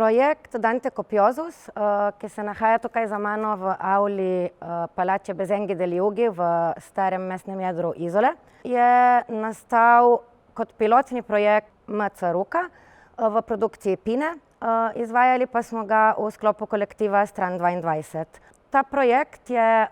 projekt Dante Copiosus, ki se nahaja tukaj za mano v avli palači Besenghi degli Ughi v starem mestnem jedru Izole, je nastal kot pilotni projekt MC-ruka v produkciji PiNe, izvajali pa smo ga v sklopu kolektiva Stran22. Ta projekt je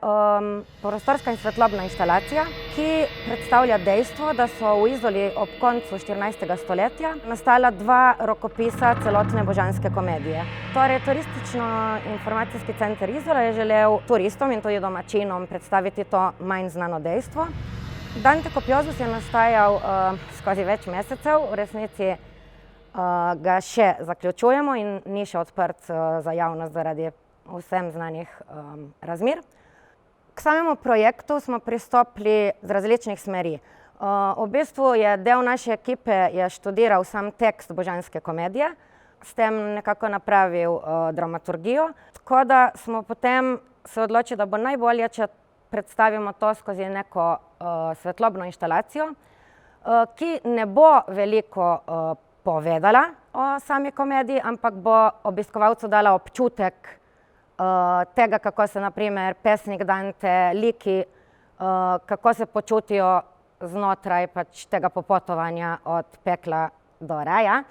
prostorska in svetlobna instalacija, ki predstavlja dejstvo, da so v Izoli ob koncu 14. stoletja nastala dva rokopisa celotne Božanske komedije. Torej, turistično-informacijski center Izola je želel turistom in tudi domačinom predstaviti to manj znano dejstvo. Dante Copiosus je nastajal skozi več mesecev, v resnici ga še zaključujemo in ni še odprt za javnost zaradi vsem znanih razmer. K samemu projektu smo pristopili z različnih smeri. V bistvu je del naše ekipe študiral sam tekst Božanske komedije, s tem nekako napravil dramaturgijo, tako da smo potem se odločili, da bo najbolje, če predstavimo to skozi neko svetlobno instalacijo, ki ne bo veliko povedala o sami komediji, ampak bo obiskovalcu dala občutek tega, kako se na primer pesnik Dante, liki, kako se počutijo znotraj tega popotovanja od pekla do raja.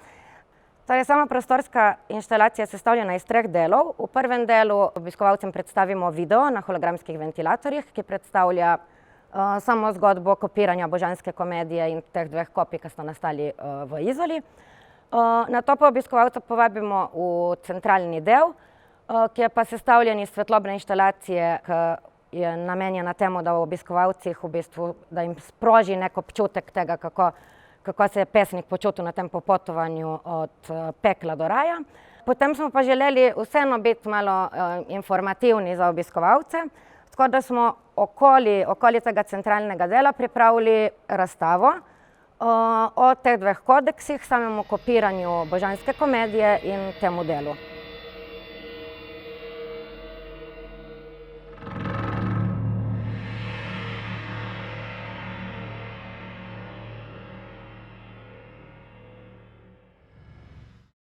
Torej, sama prostorska instalacija je sestavljena iz 3 delov. V prvem delu obiskovalcem predstavimo video na hologramskih ventilatorjih, ki predstavlja samo zgodbo kopiranja Božanske komedije in teh 2 kopij, ki sta nastali v Izoli. Nato pa obiskovalca povabimo v centralni del, ki je pa sestavljen iz svetlobne instalacije, ki je namenjena temu, da obiskovalcih v bistvu, da jim sproži nek občutek tega, kako se je pesnik počutil na tem popotovanju od pekla do raja. Potem smo pa želeli vseeno biti malo informativni za obiskovalce, tako da smo okoli tega centralnega dela pripravili razstavo o teh 2 kodeksih, samemu kopiranju Božanske komedije in temu delu.